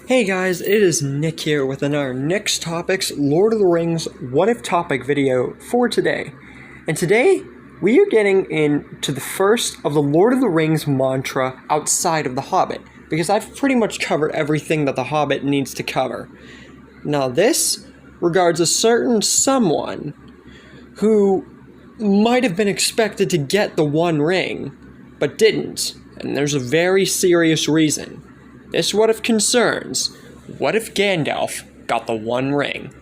Hey guys, it is Nick here with our next topics Lord of the Rings What If topic video for today. And today, we are getting into the first of the Lord of the Rings mantra outside of The Hobbit, because I've pretty much covered everything that The Hobbit needs to cover. Now this regards a certain someone who might have been expected to get the One Ring, but didn't, and there's a very serious reason. This what if concerns, what if Gandalf got the One Ring?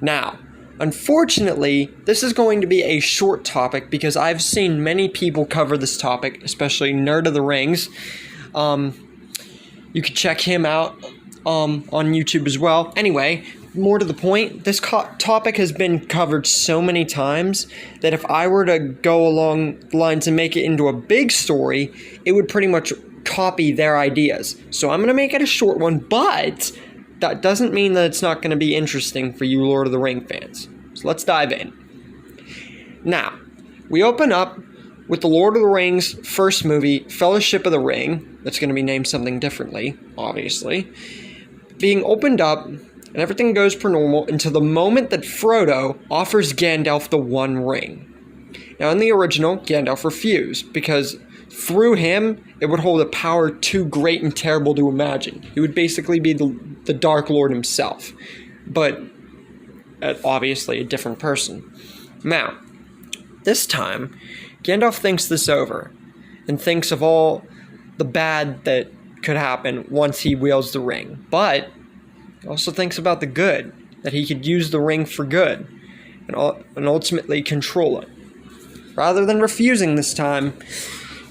Now, unfortunately, this is going to be a short topic because I've seen many people cover this topic, especially Nerd of the Rings. You can check him out on YouTube as well. Anyway, more to the point, this topic has been covered so many times that if I were to go along the lines and make it into a big story, it would pretty much copy their ideas. So I'm going to make it a short one, but that doesn't mean that it's not going to be interesting for you Lord of the Ring fans. So let's dive in. Now, we open up with the Lord of the Rings first movie, Fellowship of the Ring, that's going to be named something differently, obviously, being opened up, and everything goes per normal until the moment that Frodo offers Gandalf the One Ring. Now, in the original, Gandalf refused, because through him, it would hold a power too great and terrible to imagine. He would basically be the Dark Lord himself, but obviously a different person. Now, this time, Gandalf thinks this over, and thinks of all the bad that could happen once he wields the ring, but he also thinks about the good, that he could use the ring for good, and ultimately control it. Rather than refusing this time,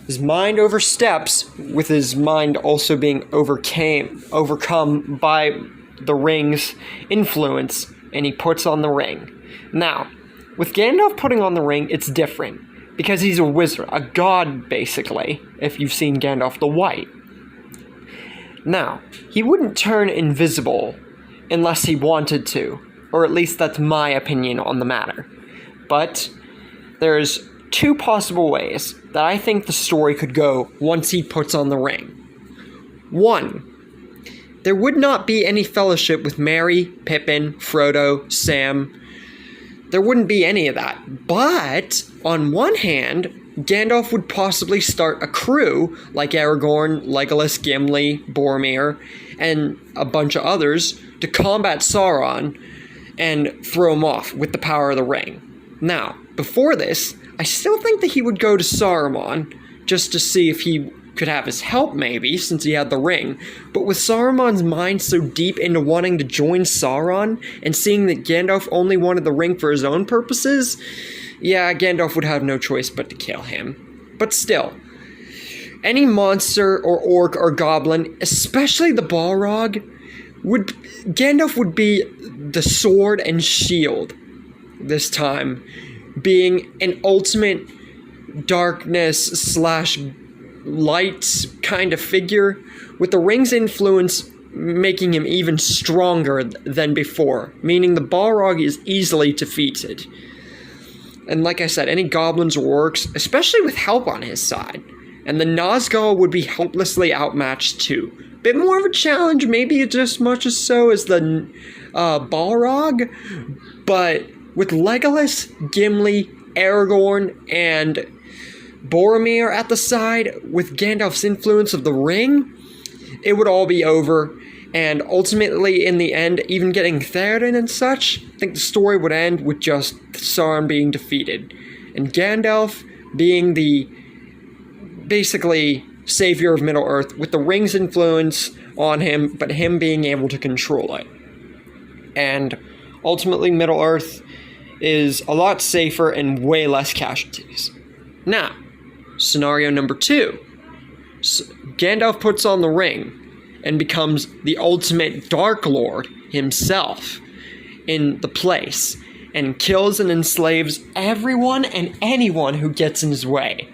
his mind oversteps, with his mind also being overcome by the ring's influence, and he puts on the ring. Now, with Gandalf putting on the ring, it's different, because he's a wizard, a god basically, if you've seen Gandalf the White. Now, he wouldn't turn invisible unless he wanted to, or at least that's my opinion on the matter. But there's two possible ways that I think the story could go once he puts on the ring. One, there would not be any fellowship with Merry, Pippin, Frodo, Sam. There wouldn't be any of that. But, on one hand, Gandalf would possibly start a crew like Aragorn, Legolas, Gimli, Boromir, and a bunch of others to combat Sauron and throw him off with the power of the ring. Now, before this, I still think that he would go to Saruman just to see if he could have his help, maybe, since he had the ring. But with Saruman's mind so deep into wanting to join Sauron and seeing that Gandalf only wanted the ring for his own purposes, yeah, Gandalf would have no choice but to kill him. But still, any monster or orc or goblin, especially the Balrog, Gandalf would be the sword and shield this time, being an ultimate darkness / light kind of figure, with the ring's influence making him even stronger than before, meaning the Balrog is easily defeated. And like I said, any goblins or orcs, especially with help on his side. And the Nazgul would be hopelessly outmatched too. Bit more of a challenge, maybe just much as so as the Balrog, but with Legolas, Gimli, Aragorn, and Boromir at the side, with Gandalf's influence of the ring, it would all be over. And ultimately, in the end, even getting Theoden and such, I think the story would end with just Sauron being defeated. And Gandalf being the, basically, savior of Middle-earth, with the ring's influence on him, but him being able to control it. And ultimately, Middle-earth is a lot safer and way less casualties. Now, scenario number 2. Gandalf puts on the ring and becomes the ultimate Dark Lord himself in the place, and kills and enslaves everyone and anyone who gets in his way.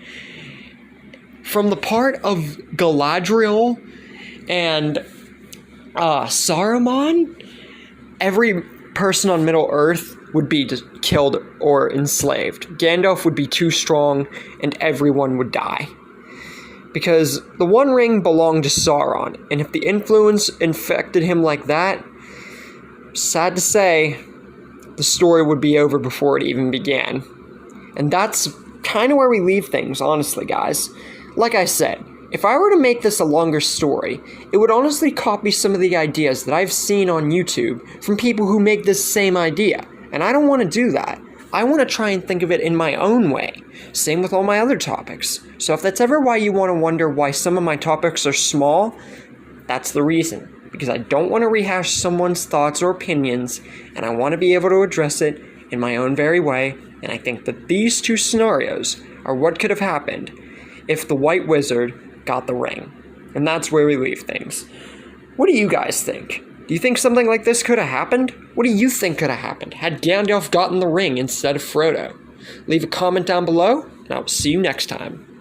From the part of Galadriel and Saruman, every person on Middle-earth would be killed or enslaved. Gandalf would be too strong, and everyone would die. Because the One Ring belonged to Sauron, and if the influence infected him like that, sad to say, the story would be over before it even began. And that's kind of where we leave things, honestly, guys. Like I said, if I were to make this a longer story, it would honestly copy some of the ideas that I've seen on YouTube from people who make this same idea. And I don't want to do that. I want to try and think of it in my own way. Same with all my other topics. So if that's ever why you want to wonder why some of my topics are small, that's the reason. Because I don't want to rehash someone's thoughts or opinions, and I want to be able to address it in my own very way, and I think that these two scenarios are what could have happened if the White Wizard got the ring. And that's where we leave things. What do you guys think? Do you think something like this could have happened? What do you think could have happened had Gandalf gotten the ring instead of Frodo? Leave a comment down below, and I will see you next time.